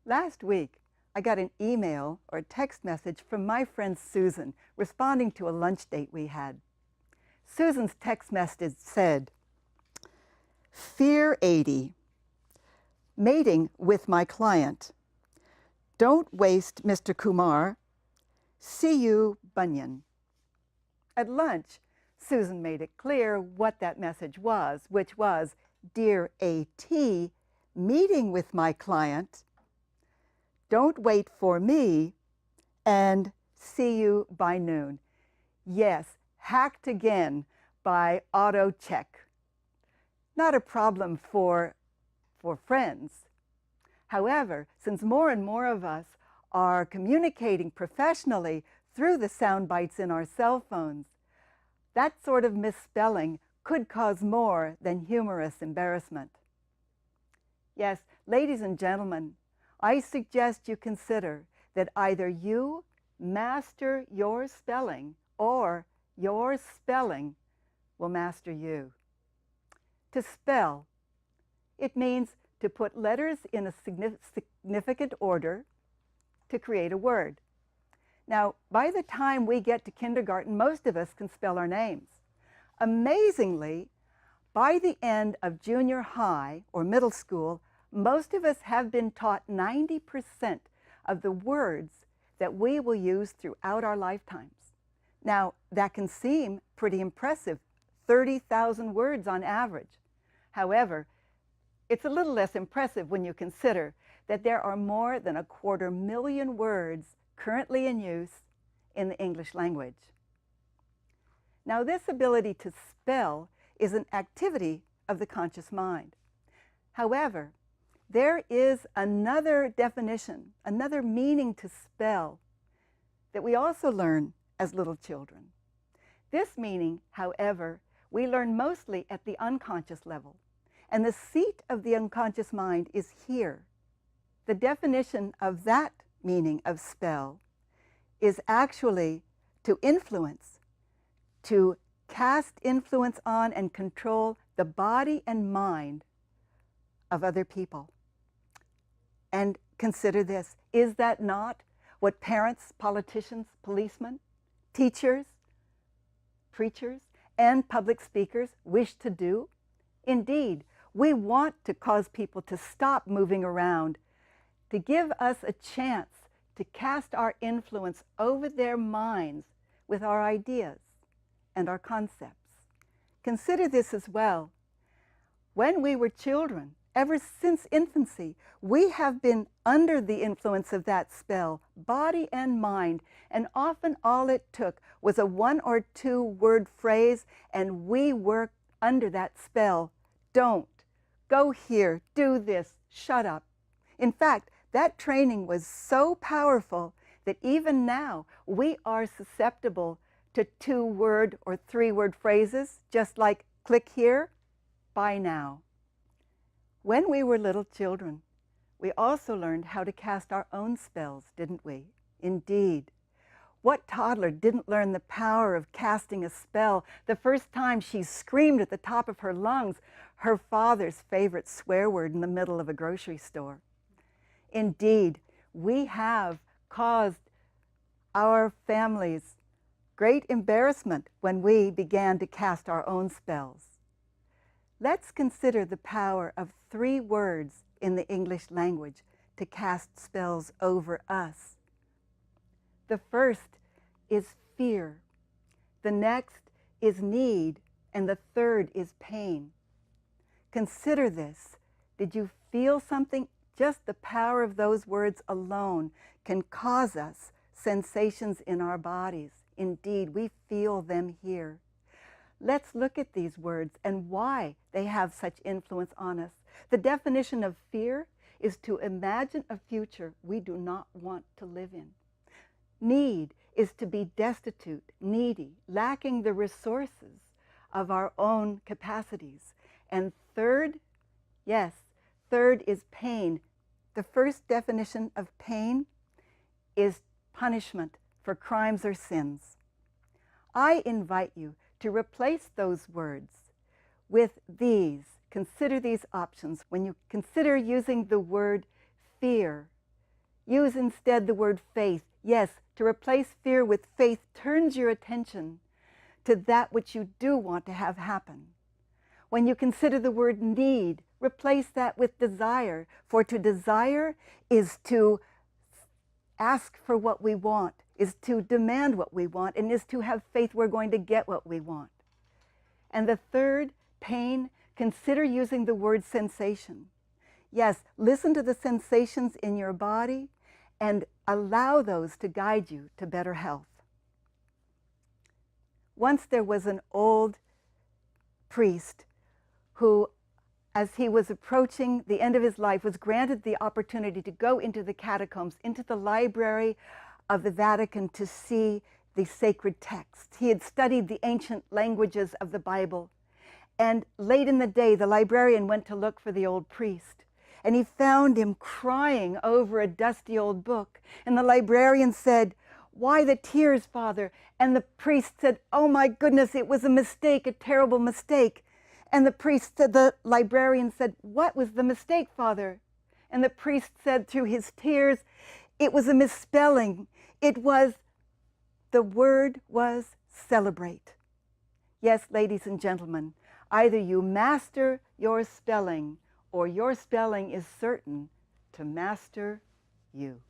Last week, I got an email or a text message from my friend Susan responding to a lunch date we had. Susan's text message said, "Fear 80, mating with my client. Don't waste Mr. Kumar. See you, Bunyan." At lunch, Susan made it clear what that message was, which was, "Dear AT, meeting with my client. Don't wait for me, and see you by noon." Yes, hacked again by auto check. Not a problem for friends. However, since more and more of us are communicating professionally through the sound bites in our cell phones, that sort of misspelling could cause more than humorous embarrassment. Yes, ladies and gentlemen, I suggest you consider that either you master your spelling or your spelling will master you. To spell, it means to put letters in a significant order to create a word. Now, by the time we get to kindergarten, most of us can spell our names. Amazingly, by the end of junior high or middle school, most of us have been taught 90% of the words that we will use throughout our lifetimes. Now, that can seem pretty impressive, 30,000 words on average. However, it's a little less impressive when you consider that there are more than 250,000 words currently in use in the English language. Now, this ability to spell is an activity of the conscious mind. However, there is another definition, another meaning to spell that we also learn as little children. This meaning, however, we learn mostly at the unconscious level, and the seat of the unconscious mind is here. The definition of that meaning of spell is actually to influence, to cast influence on and control the body and mind of other people. And consider this, is that not what parents, politicians, policemen, teachers, preachers, and public speakers wish to do? Indeed, we want to cause people to stop moving around, to give us a chance to cast our influence over their minds with our ideas and our concepts. Consider this as well. When we were children, ever since infancy, we have been under the influence of that spell, body and mind, and often all it took was a 1 or 2 word phrase, and we were under that spell. Don't, go here, do this, shut up. In fact, that training was so powerful that even now we are susceptible to 2 word or 3 word phrases, just like click here, buy now. When we were little children, we also learned how to cast our own spells, didn't we? Indeed. What toddler didn't learn the power of casting a spell the first time she screamed at the top of her lungs her father's favorite swear word in the middle of a grocery store? Indeed, we have caused our families great embarrassment when we began to cast our own spells. Let's consider the power of 3 words in the English language to cast spells over us. The first is fear, the next is need, and the third is pain. Consider this. Did you feel something? Just the power of those words alone can cause us sensations in our bodies. Indeed, we feel them here. Let's look at these words and why they have such influence on us. The definition of fear is to imagine a future we do not want to live in. Need is to be destitute, needy, lacking the resources of our own capacities. And third, yes, third is pain. The first definition of pain is punishment for crimes or sins. I invite you to replace those words with these. Consider these options. When you consider using the word fear, Use instead the word faith. Yes, to replace fear with faith turns your attention to that which you do want to have happen. When you consider the word need, replace that with desire. For to desire is to ask for what we want, is to demand what we want, and is to have faith we're going to get what we want. And the third, pain, consider using the word sensation. Yes, listen to the sensations in your body and allow those to guide you to better health. Once there was an old priest who, as he was approaching the end of his life, was granted the opportunity to go into the catacombs, into the library of the Vatican to see the sacred texts. He had studied the ancient languages of the Bible. And late in the day, the librarian went to look for the old priest. And he found him crying over a dusty old book. And the librarian said, "Why the tears, Father?" And the priest said, "Oh my goodness, it was a mistake, a terrible mistake." And the librarian said, "What was the mistake, Father?" And the priest said through his tears, "It was a misspelling. The word was celebrate." Yes, ladies and gentlemen, either you master your spelling or your spelling is certain to master you.